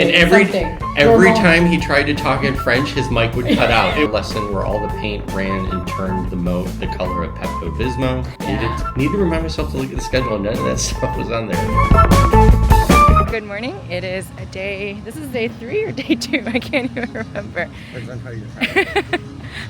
And every time he tried to talk in French, his mic would cut out. A lesson where all the paint ran and turned the color of Pepto-Bismol. Need to remind myself to look at the schedule, and none of that stuff was on there. Good morning. It is this is day 3 or day 2? I can't even remember. Depends on how you count.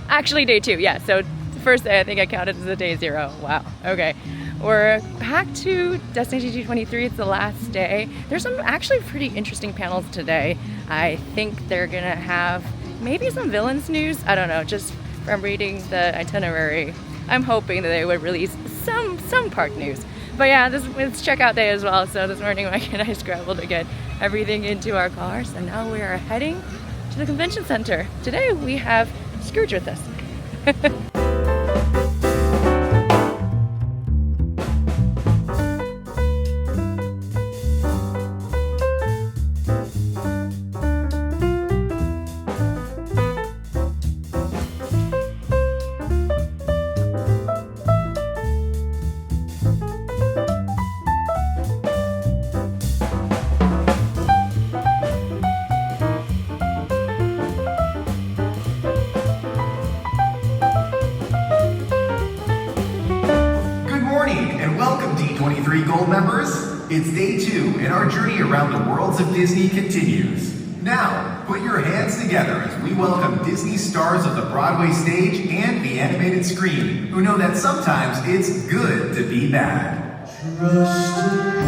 Actually day 2, yeah. So the first day I think I counted as a day 0. Wow, okay. We're back to Destination D23. It's the last day. There's some actually pretty interesting panels today. I think they're gonna have maybe some villains news. I don't know, just from reading the itinerary. I'm hoping that they would release some park news. But yeah, it's checkout day as well. So this morning Mike and I scrambled to get everything into our cars, and now we are heading to the convention center. Today we have Scrooge with us. D23 Gold members, it's day 2 and our journey around the worlds of Disney continues. Now, put your hands together as we welcome Disney stars of the Broadway stage and the animated screen, who know that sometimes it's good to be bad. Trust in me.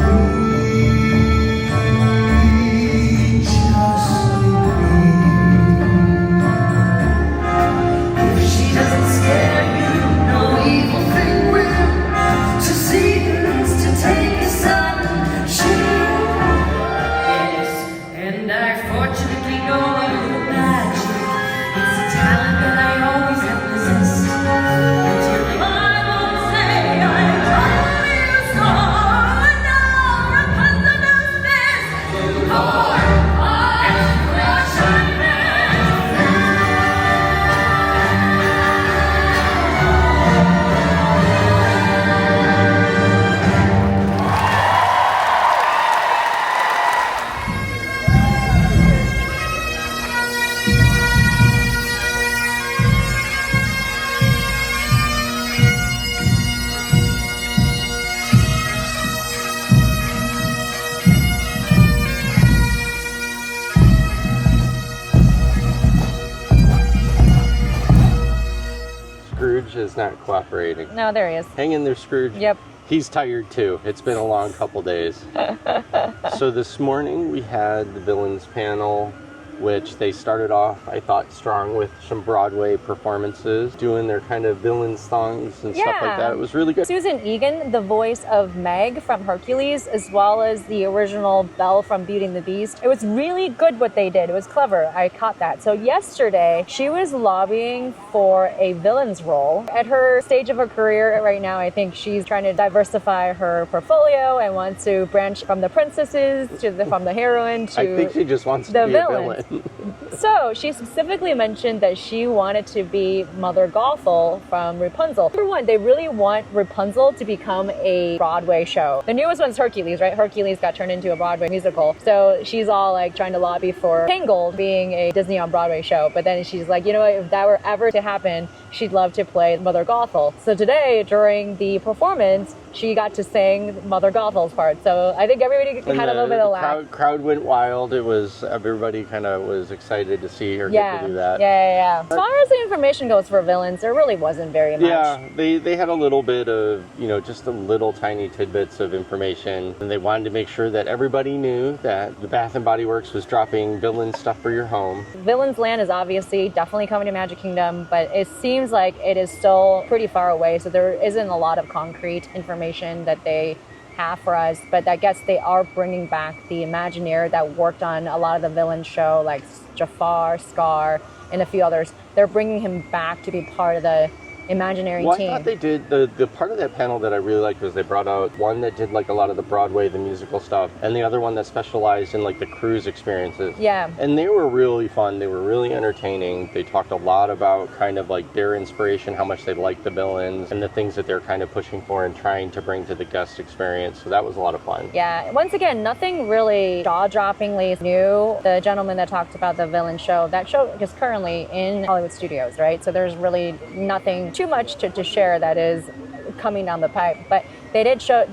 Scrooge is not cooperating. No, there he is. Hang in there, Scrooge. Yep. He's tired too. It's been a long couple days. So this morning we had the villains panel, which they started off, I thought, strong with some Broadway performances, doing their kind of villain songs and stuff like that. It was really good. Susan Egan, the voice of Meg from Hercules, as well as the original Belle from Beauty and the Beast. It was really good what they did. It was clever. I caught that. So yesterday, she was lobbying for a villain's role. At her stage of her career right now, I think she's trying to diversify her portfolio and wants to branch from the princesses from the heroine to I think she just wants to be a villain. So she specifically mentioned that she wanted to be Mother Gothel from Rapunzel. For one, they really want Rapunzel to become a Broadway show. The newest one's Hercules, right? Hercules got turned into a Broadway musical. So she's all like trying to lobby for Tangled being a Disney on Broadway show. But then she's like, you know what, if that were ever to happen, she'd love to play Mother Gothel. So today, during the performance, she got to sing Mother Gothel's part. So I think everybody had a little bit of laugh. Crowd went wild. It was, everybody kind of was excited to see her get to do that. Yeah. As far as the information goes for villains, there really wasn't very much. Yeah, they had a little bit of, just a little tiny tidbits of information. And they wanted to make sure that everybody knew that the Bath & Body Works was dropping villain stuff for your home. Villains Land is obviously definitely coming to Magic Kingdom, but it seems like it is still pretty far away. So there isn't a lot of concrete information that they have for us, but I guess they are bringing back the Imagineer that worked on a lot of the villain show, like Jafar, Scar, and a few others. They're bringing him back to be part of the imaginary Well, team. I thought they did, the part of that panel that I really liked was they brought out one that did like a lot of the Broadway, the musical stuff, and the other one that specialized in like the cruise experiences. Yeah. And they were really fun. They were really entertaining. They talked a lot about kind of like their inspiration, how much they liked the villains, and the things that they're kind of pushing for and trying to bring to the guest experience. So that was a lot of fun. Yeah, once again, nothing really jaw-droppingly new. The gentleman that talked about the villain show, that show is currently in Hollywood Studios, right? So there's really nothing too much to share that is coming down the pipe. But they did share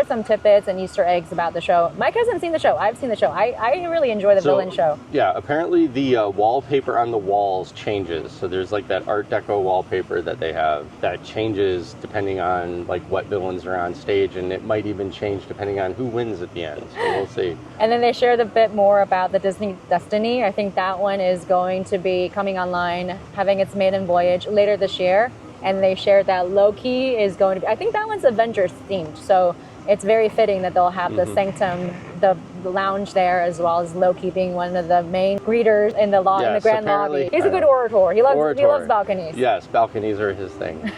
some tidbits and Easter eggs about the show. Mike hasn't seen the show. I've seen the show. I really enjoy the villain show. Yeah, apparently the wallpaper on the walls changes. So there's like that Art Deco wallpaper that they have that changes depending on like what villains are on stage, and it might even change depending on who wins at the end. So we'll see. And then they shared a bit more about the Disney Destiny. I think that one is going to be coming online, having its maiden voyage later this year. And they shared that Loki is going to be, I think that one's Avengers themed. So it's very fitting that they'll have the Sanctum, the lounge there, as well as Loki being one of the main greeters in the grand lobby. He's a good orator. He loves balconies. Yes, balconies are his thing.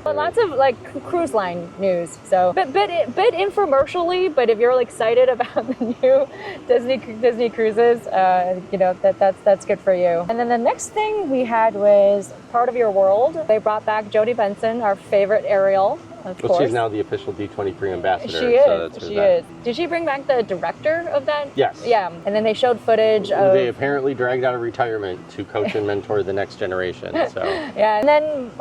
But lots of like cruise line news. So bit infomercially, but if you're excited about the new Disney cruises, that's good for you. And then the next thing we had was Part of Your World. They brought back Jodie Benson, our favorite Ariel. Of course. She's now the official D23 ambassador. She is. Did she bring back the director of that? Yes. Yeah. And then they showed footage of... They apparently dragged out of retirement to coach and mentor the next generation. So. Yeah. And then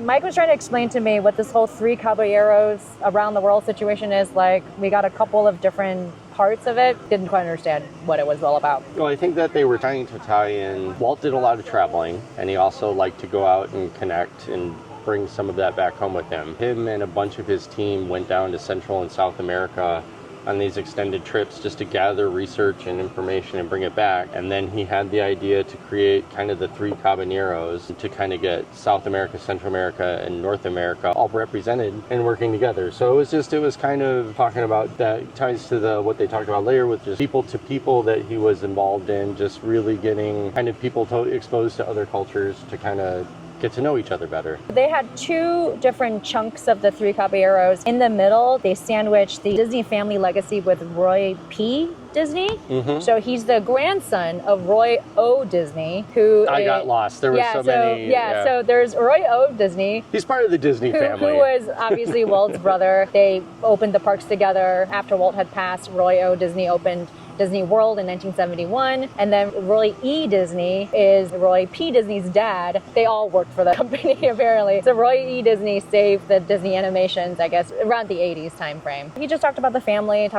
Mike was trying to explain to me what this whole 3 caballeros around the world situation is like. We got a couple of different parts of it. Didn't quite understand what it was all about. Well, I think that they were trying to tie in... Walt did a lot of traveling, and he also liked to go out and connect and bring some of that back home with him. Him and a bunch of his team went down to Central and South America on these extended trips just to gather research and information and bring it back. And then he had the idea to create kind of the 3 caballeros to kind of get South America, Central America, and North America all represented and working together. So it was kind of talking about that ties to what they talked about later with just people to people that he was involved in, just really getting kind of people exposed to other cultures to kind of get to know each other better. They had 2 different chunks of the 3 caballeros. In the middle, they sandwiched the Disney family legacy with Roy P. Disney. Mm-hmm. So he's the grandson of Roy O. Disney, who I got lost. There were so many. Yeah, so there's Roy O. Disney. He's part of the Disney family. Who was obviously Walt's brother. They opened the parks together. After Walt had passed, Roy O. Disney opened Disney World in 1971, and then Roy E. Disney is Roy P. Disney's dad. They all worked for the company apparently. So Roy E. Disney saved the Disney animations, I guess, around the 80s time frame. He just talked about the family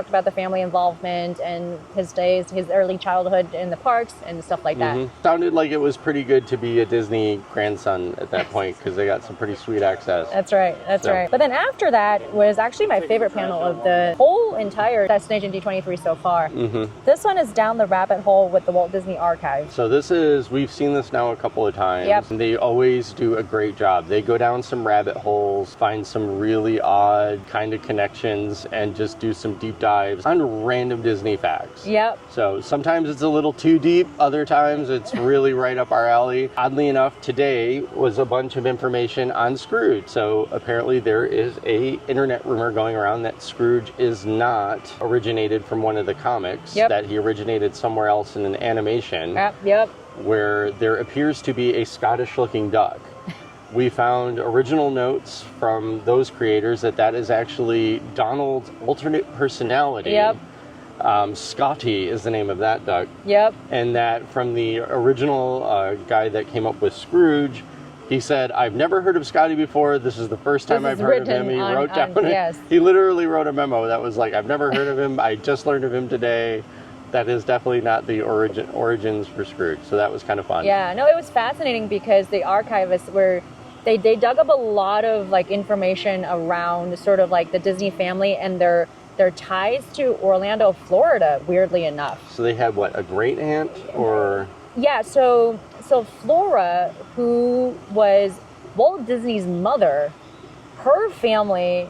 involvement and his days, his early childhood in the parks and stuff like that. Mm-hmm. Sounded like it was pretty good to be a Disney grandson at that point because they got some pretty sweet access. That's right. But then after that was actually my favorite panel of the whole entire Destination D23 so far. Mm-hmm. This one is down the rabbit hole with the Walt Disney Archive. So we've seen this now a couple of times. Yep. And they always do a great job. They go down some rabbit holes, find some really odd kind of connections, and just do some deep dives on random Disney facts. Yep. So sometimes it's a little too deep, other times it's really right up our alley. Oddly enough, today was a bunch of information on Scrooge. So apparently there is a internet rumor going around that Scrooge is not originated from one of the comics. Yep. That he originated somewhere else in an animation. Yep. Where there appears to be a Scottish-looking duck. We found original notes from those creators that is actually Donald's alternate personality. Yep. Scotty is the name of that duck. Yep. And that from the original guy that came up with Scrooge, he said, I've never heard of Scotty before. This is the first time I've heard of him. He wrote down yes. He literally wrote a memo that was like, I've never heard of him. I just learned of him today. That is definitely not the origins for Scrooge. So that was kind of fun. Yeah, no, it was fascinating because the archivists they dug up a lot of like information around sort of like the Disney family and their ties to Orlando, Florida, weirdly enough. So they had what, a great aunt or? Yeah, so Flora, who was Walt Disney's mother, her family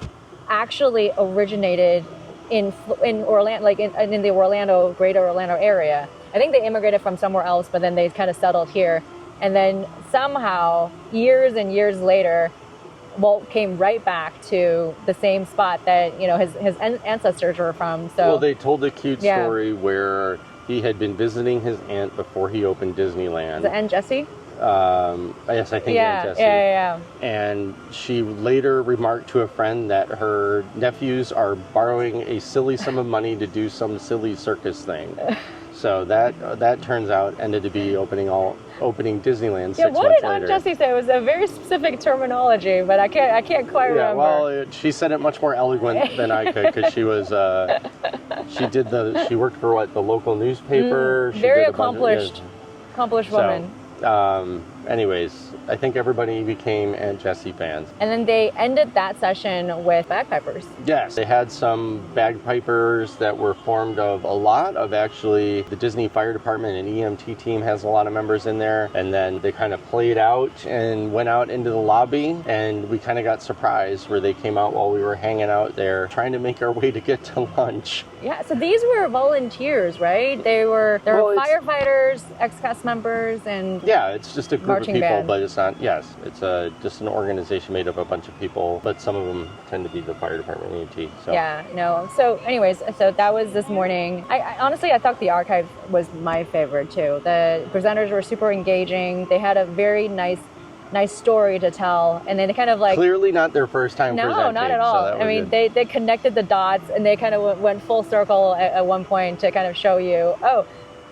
actually originated in Orlando, like in the greater Orlando area. I think they immigrated from somewhere else, but then they kind of settled here. And then somehow, years and years later, Walt came right back to the same spot that, you know, his ancestors were from. So well, they told a cute story where he had been visiting his aunt before he opened Disneyland. The Aunt Jessie? Yes, I think Aunt Jessie. Yeah. And she later remarked to a friend that her nephews are borrowing a silly sum of money to do some silly circus thing. So that turns out ended to be opening Disneyland 6 months later. What did Aunt Jessie say? It was a very specific terminology, but I can't quite remember. Yeah, well, she said it much more eloquent than I could because she was she worked for the local newspaper. She very did accomplished woman. Anyways, I think everybody became Aunt Jessie fans. And then they ended that session with bagpipers. Yes, they had some bagpipers that were formed of a lot of actually the Disney Fire Department and EMT team has a lot of members in there. And then they kind of played out and went out into the lobby, and we kind of got surprised where they came out while we were hanging out there trying to make our way to get to lunch. Yeah, so these were volunteers, right? There were firefighters, ex-cast members, and yeah, it's just a group of people, band. but it's not. Yes, it's just an organization made up of a bunch of people, but some of them tend to be the fire department and EMT. So. Yeah, no. So, anyways, so that was this morning. I honestly, I thought the archive was my favorite too. The presenters were super engaging. They had a very nice story to tell, and then they kind of like clearly not their first time presenting. No, not at all. So I mean, they connected the dots, and they kind of went full circle at one point to kind of show you,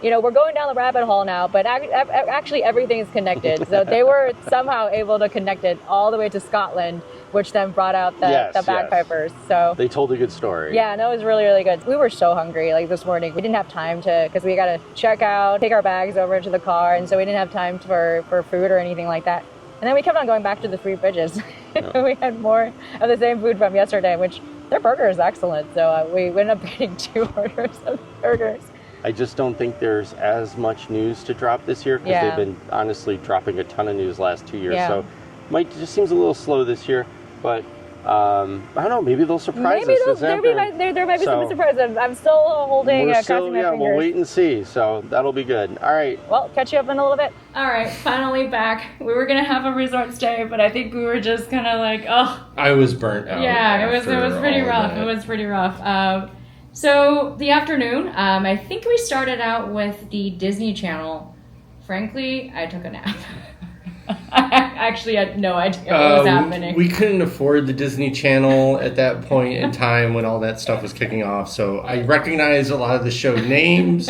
you know, we're going down the rabbit hole now, but actually everything is connected. So they were somehow able to connect it all the way to Scotland, which then brought out the bagpipers. Yes. So they told a good story. Yeah, no, it was really, really good. We were so hungry like this morning. We didn't have time because we got to check out, take our bags over to the car, and so we didn't have time for food or anything like that. And then we kept on going back to the Three Bridges. Yeah. We had more of the same food from yesterday, which their burger is excellent. So we ended up getting 2 orders of burgers. I just don't think there's as much news to drop this year because they've been honestly dropping a ton of news last 2 years. Yeah. So it just seems a little slow this year, but I don't know, maybe they'll surprise us. There might be some surprises. I'm still holding crossing my fingers. We'll wait and see. So that'll be good. All right. Well, catch you up in a little bit. All right, finally back. We were gonna have a resort stay, but I think we were just kind of like, I was burnt out. Yeah, it was pretty rough. It was pretty rough. So the afternoon, I think we started out with the Disney Channel. Frankly, I took a nap. I actually had no idea what was happening. We couldn't afford the Disney Channel at that point in time when all that stuff was kicking off. So I recognized a lot of the show names,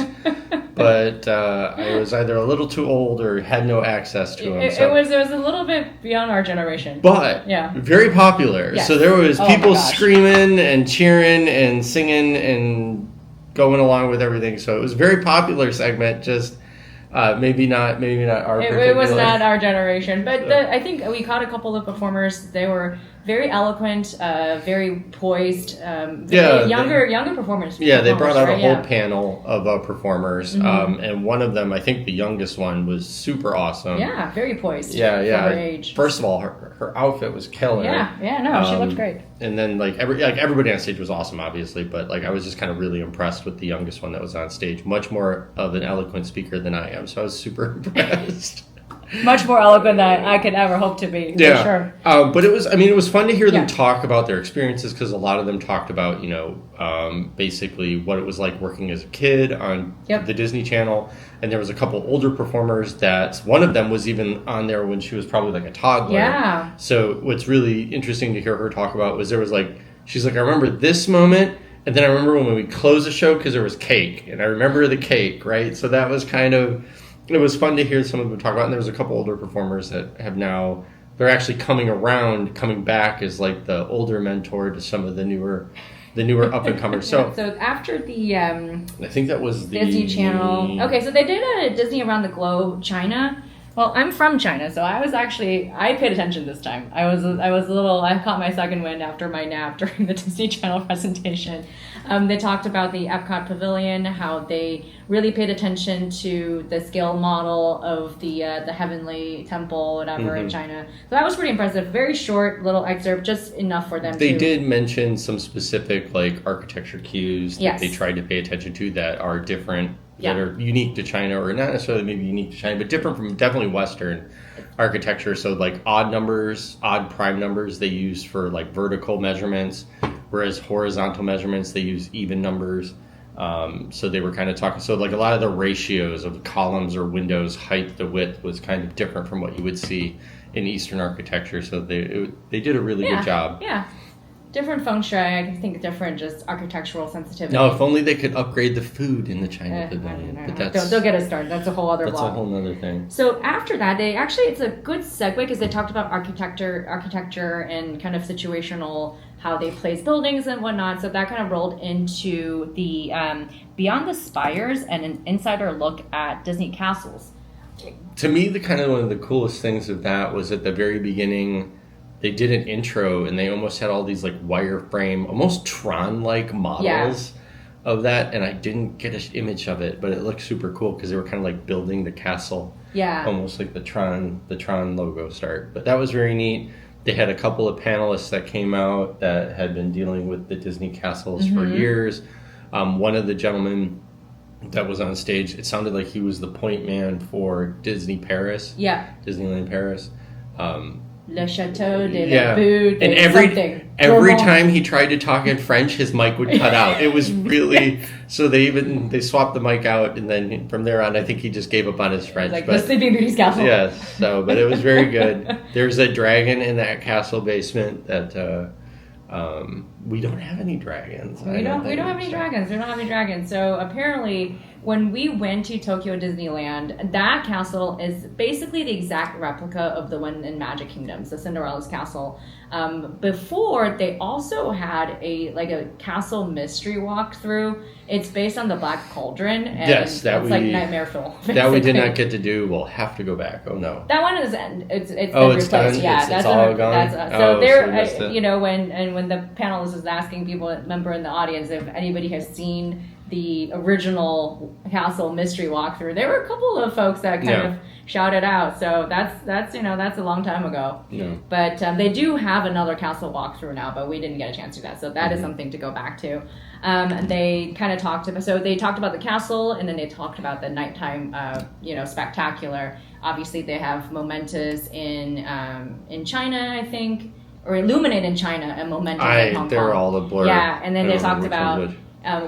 but I was either a little too old or had no access to them. It was a little bit beyond our generation. But very popular. Yes. So there was people screaming and cheering and singing and going along with everything. So it was a very popular segment, just... maybe not our It was not our generation, but I think we caught a couple of performers. They were very eloquent, very poised, younger performers. Yeah, they brought out a whole panel of performers, and one of them, I think the youngest one, was super awesome. Yeah, very poised. Yeah. For her age. First of all, her outfit was killer. Yeah, she looked great. And then everybody on stage was awesome, obviously, but I was just kind of really impressed with the youngest one that was on stage. Much more of an eloquent speaker than I am, so I was super impressed. Much more eloquent than I could ever hope to be. Yeah, for sure. But it was fun to hear them talk about their experiences, because a lot of them talked about basically what it was like working as a kid on the Disney Channel, and there was a couple older performers that one of them was even on there when she was probably like a toddler. Yeah. So what's really interesting to hear her talk about was she's like, I remember this moment. And then I remember when we closed the show because there was cake, and I remember the cake, right? So that was it was fun to hear some of them talk about. And there was a couple older performers that have now, they're actually coming back as like the older mentor to some of the newer up and comers. So after the I think that was the Disney Channel. Okay, so they did a Disney Around the Globe China. Well, I'm from China, so I paid attention this time. I caught my second wind after my nap during the Disney Channel presentation. They talked about the Epcot Pavilion, how they really paid attention to the scale model of the Heavenly Temple, whatever, in China. So that was pretty impressive. Very short little excerpt, just enough for them They did mention some specific architecture cues that they tried to pay attention to that are different that are unique to China, or not necessarily maybe unique to China, but different from definitely Western architecture. So like odd prime numbers they use for like vertical measurements, whereas horizontal measurements they use even numbers. So they were kind of talking, so like a lot of the ratios of columns or windows, height to width was kind of different from what you would see in Eastern architecture. So they did a really good job. Yeah. Different feng shui, I think different just architectural sensitivity. No, if only they could upgrade the food in the China pavilion. But don't get us started. That's a whole other That's blog. a whole other thing. So after that, it's a good segue because they talked about architecture and kind of situational, how they place buildings and whatnot. So that kind of rolled into the Beyond the Spires and an insider look at Disney castles. To me, one of the coolest things of that was at the very beginning, they did an intro and they almost had all these like wireframe, almost Tron-like models of that. And I didn't get an image of it, but it looked super cool because they were kind of like building the castle. Yeah. Almost like the Tron logo start. But that was very neat. They had a couple of panelists that came out that had been dealing with the Disney castles for years. One of the gentlemen that was on stage, it sounded like he was the point man for Disney Paris. Yeah. Disneyland Paris. Le Chateau de la Butte. And every time he tried to talk in French, his mic would cut out. It was really, so they swapped the mic out, and then from there on, I think he just gave up on his French. Like the Sleeping Beauty's castle. Yes, but it was very good. There's a dragon in that castle basement that we don't have any dragons. We don't have any dragons. So apparently, when we went to Tokyo Disneyland, that castle is basically the exact replica of the one in Magic Kingdom, so Cinderella's castle. Before, they also had a castle mystery walkthrough. It's based on the Black Cauldron, and it's like Nightmare Fuel. That we did not get to do. We'll have to go back. Oh no. That one is been replaced. Done? Yeah, it's all gone. So there, when the panelist was asking people, member in the audience, if anybody has seen the original castle mystery walkthrough, there were a couple of folks that kind of shouted out. So that's a long time ago. Yeah. But they do have another castle walkthrough now, but we didn't get a chance to do that. So that is something to go back to. And they kind of talked about the castle, and then they talked about the nighttime, spectacular. Obviously, they have Momentous in China, I think, or Illuminate in China and Momentous in Hong Kong. They're all the blur. Yeah, and then they talked about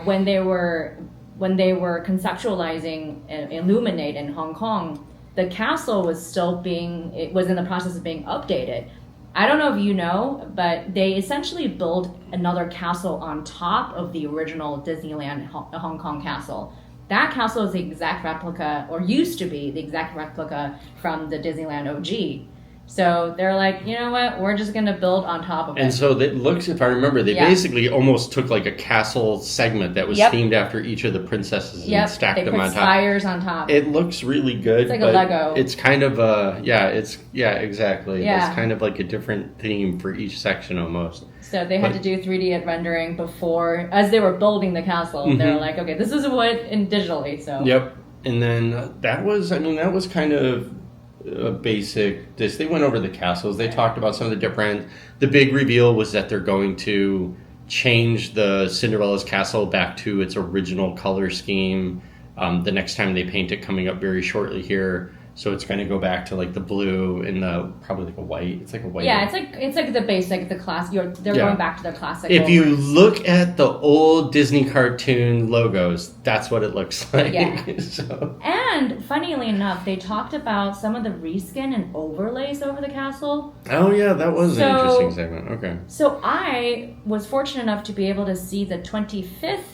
when they were conceptualizing Illuminate in Hong Kong, the castle was in the process of being updated. I don't know if you know, but they essentially built another castle on top of the original Disneyland Hong Kong castle. That castle is the exact replica, or used to be the exact replica from the Disneyland OG. So they're like, you know what? We're just going to build on top of it. And so it looks, if I remember, they basically almost took like a castle segment that was themed after each of the princesses and stacked them on top. They put spires on top. It looks really good. It's like a Lego. It's kind of exactly. Yeah. It's kind of like a different theme for each section almost. So they had to do 3D bendering before, as they were building the castle. They were like, okay, this is what in digitally. So. Yep. And then that was kind of a basic. They went over the castles. They talked about some of the big reveal was that they're going to change the Cinderella's castle back to its original color scheme the next time they paint it, coming up very shortly here. So it's going to go back to like the blue and probably like a white. It's like a white. Yeah, it's like the basic, the class. They're going back to their classic. If you look at the old Disney cartoon logos, that's what it looks like. Yeah. So. And funnily enough, they talked about some of the reskin and overlays over the castle. Oh yeah, that was an interesting segment. Okay. So I was fortunate enough to be able to see the 25th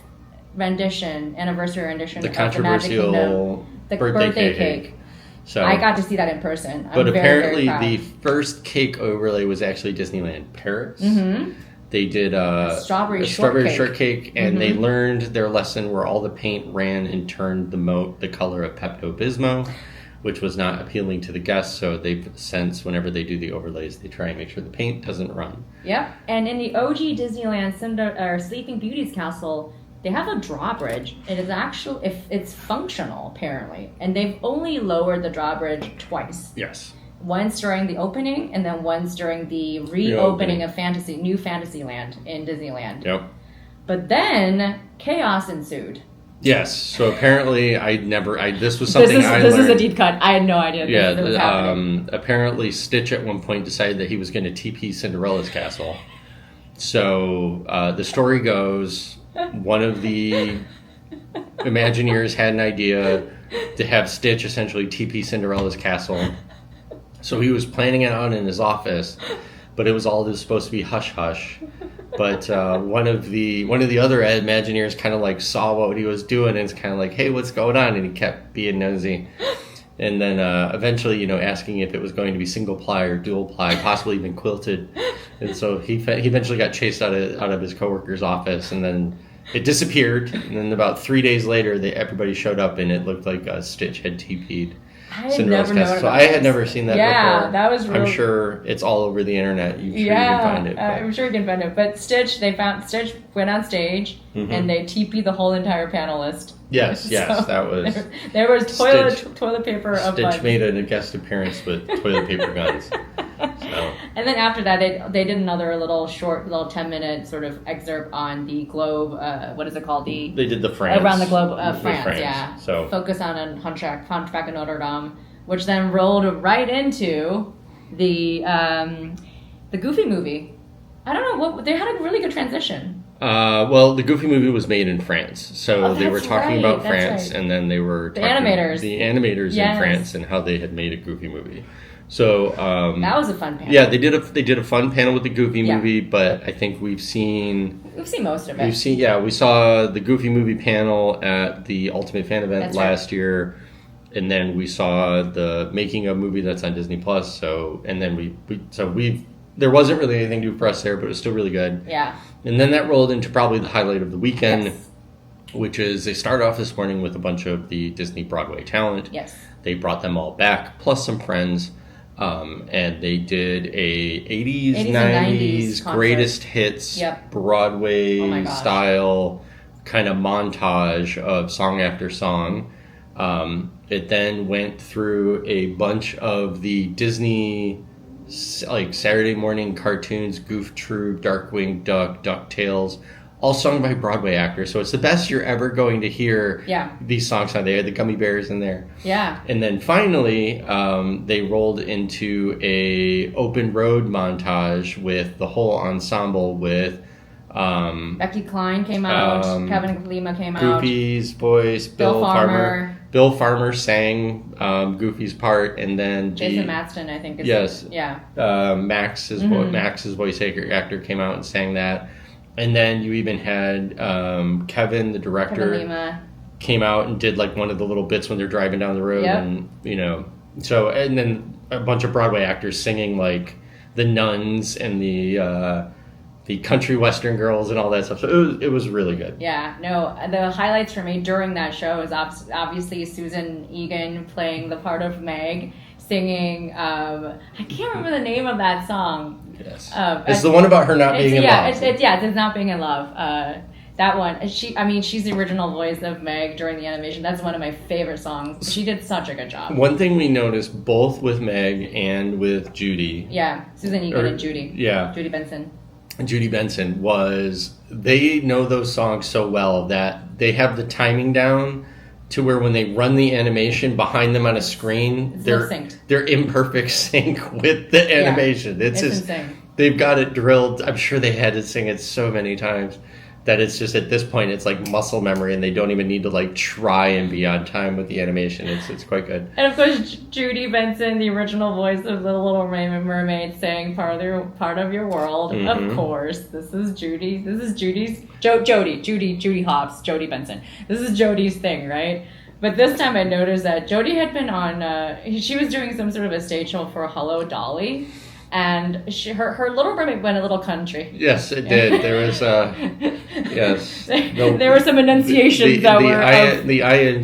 anniversary rendition the of controversial the Magic Kingdom, the birthday cake. So, I got to see that in person. But apparently the first cake overlay was actually Disneyland Paris. Mm-hmm. They did a strawberry shortcake, and they learned their lesson where all the paint ran and turned the color of Pepto-Bismol, which was not appealing to the guests. So they've since, whenever they do the overlays, they try and make sure the paint doesn't run. Yep. And in the OG Disneyland Sleeping Beauty's castle, they have a drawbridge. It is it's functional apparently, and they've only lowered the drawbridge twice. Yes. Once during the opening, and then once during the reopening of New Fantasyland in Disneyland. Yep. But then chaos ensued. Yes. So apparently, this was something this I is learned. a deep cut. I had no idea this was happening. Apparently Stitch at one point decided that he was going to TP Cinderella's castle. So the story goes, one of the Imagineers had an idea to have Stitch essentially TP Cinderella's castle. So he was planning it out in his office, but it was all just supposed to be hush hush. But one of the other Imagineers kind of like saw what he was doing and it's kind of like, hey, what's going on? And he kept being nosy. And then eventually, asking if it was going to be single ply or dual ply, possibly even quilted. And so he eventually got chased out of his coworker's office, and then it disappeared. And then about 3 days later, everybody showed up, and it looked like Stitch had TP'd Cinderella's castle. So I had never seen that before. Yeah, that was real. I'm sure it's all over the internet. You can find it. I'm sure you can find it. But Stitch went on stage, and they TP'd the whole entire panelist. Yes, So that was... There was toilet paper of fun. Stitch made a guest appearance with toilet paper guns. So. And then after that, they did another little 10-minute sort of excerpt on the globe. What is it called? They did the France. Around the globe of France, yeah. So focus on Hunchback of Notre Dame, which then rolled right into the Goofy movie. I don't know, they had a really good transition. Well, the Goofy movie was made in France, so they were talking about that's France, right. and then they were The talking animators in France and how they had made a Goofy movie. So that was a fun panel. Yeah, they did a fun panel with the Goofy movie, but I think we've seen most of it. We saw the Goofy movie panel at the Ultimate Fan event last year, and then we saw the making of movie that's on Disney Plus. So and then there wasn't really anything new for us there, but it was still really good. Yeah. And then that rolled into probably the highlight of the weekend, which is they started off this morning with a bunch of the Disney Broadway talent. Yes. They brought them all back, plus some friends. And they did a 80s and 90s greatest hits Broadway style kind of montage of song after song. It then went through a bunch of the Disney like Saturday morning cartoons, Goof Troop, Darkwing Duck, DuckTales, all sung by Broadway actors. So it's the best you're ever going to hear these songs on. They had the Gummy Bears in there. Yeah. And then finally, they rolled into a open road montage with the whole ensemble with Becky Cline came out, Kevin Lima came out. Goofy's voice, Bill Farmer. Bill Farmer sang Goofy's part, and then Jason Matston, I think. Max's voice actor came out and sang that. And then you even had Kevin, the director, Lima, came out and did like one of the little bits when they're driving down the road, and and then a bunch of Broadway actors singing like the Nuns and the country western girls and all that stuff. So it was really good. Yeah, no, the highlights for me during that show is obviously Susan Egan playing the part of Meg, singing, I can't remember the name of that song. Yes. It's the one about her not being in love. It's not being in love. That one, she's the original voice of Meg during the animation. That's one of my favorite songs. She did such a good job. One thing we noticed both with Meg and with Judy. Yeah, Susan Egan and Judy. Yeah. Judy Benson was, they know those songs so well that they have the timing down to where when they run the animation behind them on a screen, they're in perfect sync with the animation. Yeah, it's insane. They've got it drilled. I'm sure they had to sing it so many times that it's just at this point it's like muscle memory, and they don't even need to like try and be on time with the animation. It's quite good. And of course, Judy Benson, the original voice of the Little Mermaid, saying part of your world. Mm-hmm. Of course, this is Judy. This is Judy Hobbs, Jodie Benson. This is Jodie's thing, right? But this time I noticed that Jodie had been on. She was doing some sort of a stage show for Hello Dolly. And her Little Mermaid went a little country. Yes, it did. There was yes. There were some enunciations the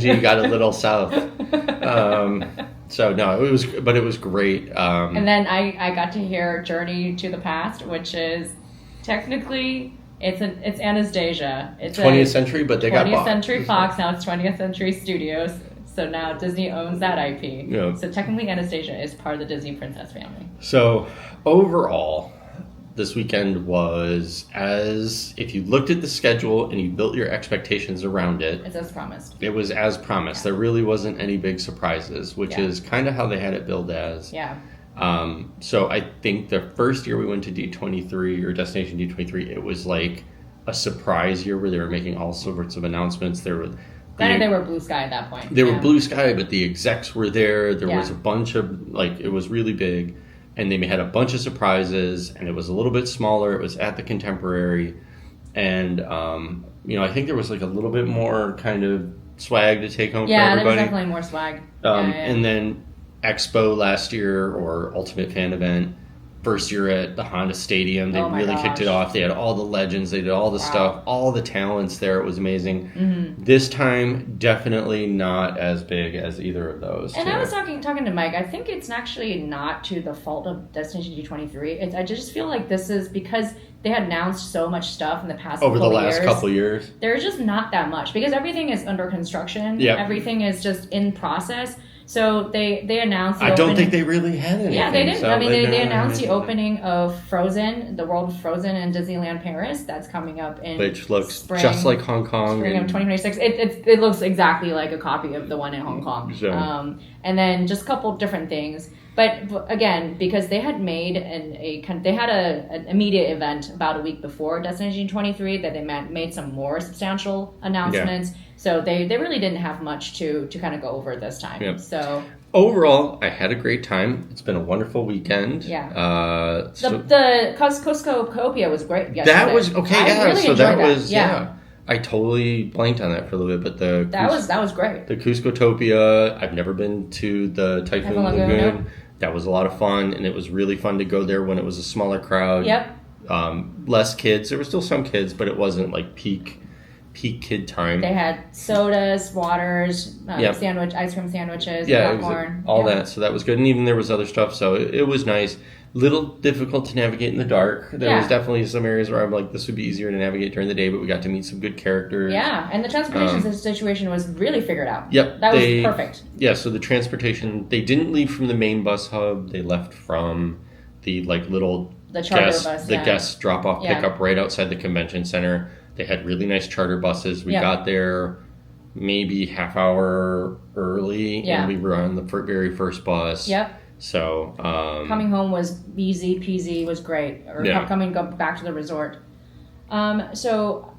ing got a little south. So no, it was great. And then I got to hear Journey to the Past, which is technically it's Anastasia. It's 20th Century, but they got bought. 20th Century Fox, now it's 20th Century Studios. So now Disney owns that IP. Yeah. So technically Anastasia is part of the Disney princess family. So overall, this weekend was, as if you looked at the schedule and you built your expectations around it. It's as promised. It was as promised. There really wasn't any big surprises, which is kind of how they had it billed as. Yeah. So I think the first year we went to D23 or Destination D23, it was like a surprise year where they were making all sorts of announcements. They were blue sky at that point. They were blue sky, but the execs were there. There was a Yeah. bunch of, like, it was really big. And they had a bunch of surprises, and it was a little bit smaller. It was at the Contemporary. And, I think there was like a little bit more kind of swag to take home for everybody. Yeah, there was definitely more swag. And then Expo last year, or Ultimate Fan Event, first year at the Honda Stadium, they really kicked it off. They had all the legends, they did all the stuff, all the talents there. It was amazing. Mm-hmm. This time, definitely not as big as either of those. And I was talking to Mike. I think it's actually not to the fault of Destination D23. I just feel like this is because they had announced so much stuff in the past over the last couple years. There's just not that much because everything is under construction. Yep. Everything is just in process. So they announced. I don't think they really had anything. Yeah, they didn't. So I mean, they announced the opening of Frozen, the World of Frozen in Disneyland Paris. That's coming up in which looks spring, just like Hong Kong. Spring of 2026. It looks exactly like a copy of the one in Hong Kong. So. And then just a couple different things. But again, because they had made they had an media event about a week before Destination 23 that they made some more substantial announcements. Yeah. So they really didn't have much to kind of go over this time. Yep. So overall, I had a great time. It's been a wonderful weekend. Yeah. The Kuzcotopia was great yesterday. That was okay. I really enjoyed that that. was I totally blanked on that for a little bit, but that was great. The Kuzcotopia. I've never been to the Typhoon Lagoon. No. That was a lot of fun, and it was really fun to go there when it was a smaller crowd. Yep. Less kids. There were still some kids, but it wasn't like peak kid time. They had sodas, waters, ice cream sandwiches, popcorn, all that. So that was good, and even there was other stuff. So it was nice. Little difficult to navigate in the dark. There was definitely some areas where I'm like, this would be easier to navigate during the day, but we got to meet some good characters. Yeah, and the transportation situation was really figured out. Yep. That was perfect. Yeah, so the transportation, they didn't leave from the main bus hub. They left from the guest drop-off pickup right outside the convention center. They had really nice charter buses. We got there maybe half hour early, and we were on the very first bus. Yep. So coming home was easy peasy, was great. Or go back to the resort. So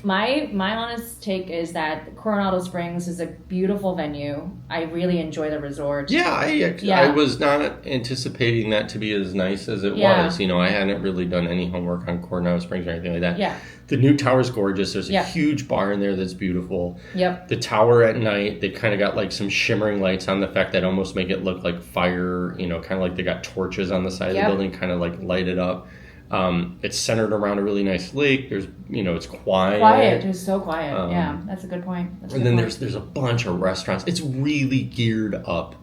my honest take is that Coronado Springs is a beautiful venue. I really enjoy the resort. Yeah, I was not anticipating that to be as nice as it was. I hadn't really done any homework on Coronado Springs or anything like that. Yeah. The new tower's gorgeous. There's a huge bar in there that's beautiful. Yep. The tower at night, they kind of got like some shimmering lights on the fact that almost make it look like fire, kind of like they got torches on the side of the building, kind of like light it up. It's centered around a really nice lake. There's, it's quiet. Quiet. It was so quiet. That's a good point. There's a bunch of restaurants. It's really geared up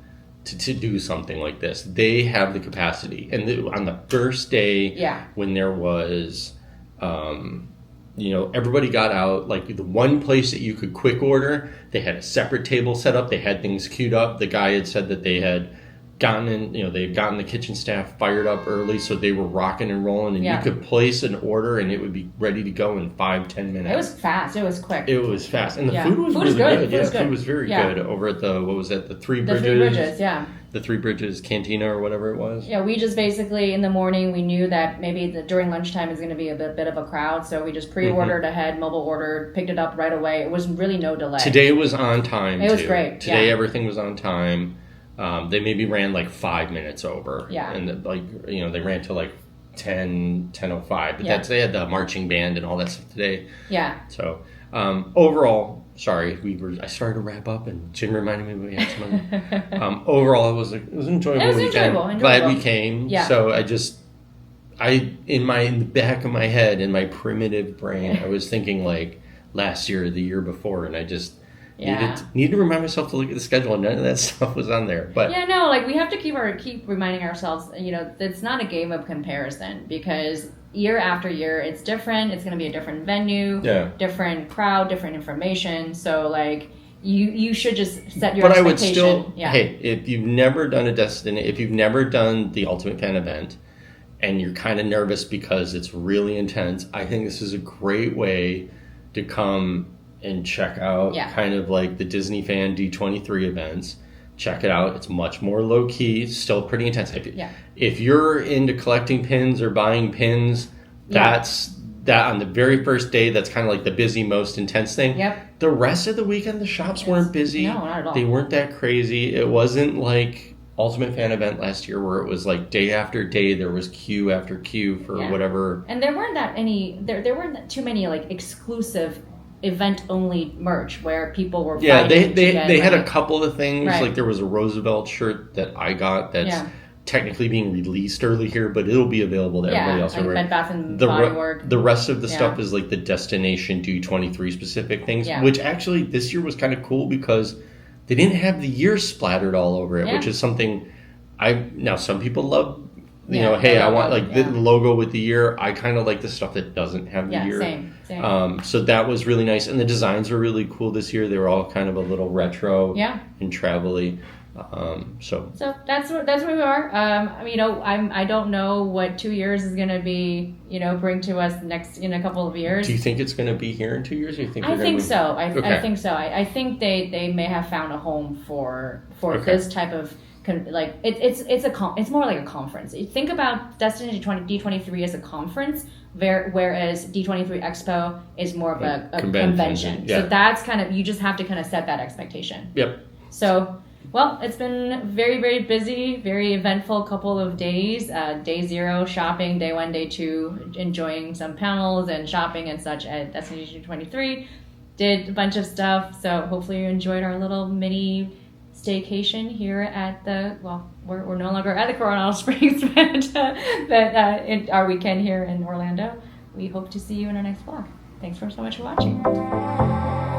to do something like this. They have the capacity. And on the first day, when there was, everybody got out. Like the one place that you could quick order, they had a separate table set up. They had things queued up. The guy had said that they had gotten the kitchen staff fired up early, so they were rocking and rolling, and you could place an order and it would be ready to go in 5-10 minutes. It was fast. It was quick. It was fast, and the food was really good. Food was very good over at the Three Bridges. The Three Bridges, the Three Bridges Cantina or whatever it was. Yeah, we just basically in the morning we knew that maybe during lunchtime is going to be a bit of a crowd, so we just pre-ordered ahead, mobile ordered, picked it up right away. It was really no delay. Today was on time. It was great. Today everything was on time. They maybe ran like 5 minutes over. Yeah. And they ran to like 10:05. But they had the marching band and all that stuff today. Yeah. So overall, sorry, I started to wrap up and Jim reminded me we had some other. Overall, it was an enjoyable weekend. Enjoyable. Glad we came. Yeah. So in the back of my head, in my primitive brain, I was thinking like last year or the year before, and I just need to remind myself to look at the schedule, and none of that stuff was on there. But we have to keep reminding ourselves. It's not a game of comparison because year after year it's different. It's going to be a different venue, different crowd, different information. So you should just set your expectation. But I would still, hey, if you've never done if you've never done the Ultimate Fan event, and you're kind of nervous because it's really intense, I think this is a great way to come and check out kind of like the Disney Fan D23 events. Check it out. It's much more low key, still pretty intense. If you're into collecting pins or buying pins, that's that on the very first day. That's kind of like the busy, most intense thing. Yep. The rest of the weekend, the shops weren't busy. No, not at all. They weren't that crazy. It wasn't like Ultimate Fan event last year where it was like day after day there was queue after queue for whatever. And there weren't that any. There weren't too many like exclusive event only merch where people were they had a couple of things like there was a Roosevelt shirt that I got that's technically being released early here, but it'll be available to everybody else. Like Bed Bath and Body Works. The rest of the stuff is like the Destination D23 specific things, which actually this year was kind of cool because they didn't have the year splattered all over it, which is something now some people love. You know, hey, I want like the logo with the year. I kind of like the stuff that doesn't have the year. Same. So that was really nice, and the designs were really cool this year. They were all kind of a little retro and travel-y. So that's where we are. I don't know what 2 years is going to be. Bring to us next in a couple of years. Do you think it's going to be here in 2 years? Or you think I think so. I think so. I think they may have found a home for this type of. Like it's more like a conference. You think about Destination D23 as a conference, whereas D23 Expo is more of a convention. So that's kind of, you just have to kind of set that expectation. Yep. So, well, it's been very, very busy, very eventful couple of days. Day 0 shopping, day 1, day 2 enjoying some panels and shopping and such at Destination D23. Did a bunch of stuff. So hopefully you enjoyed our little mini staycation here at we're no longer at the Coronado Springs, but in our weekend here in Orlando. We hope to see you in our next vlog. Thanks so much for watching.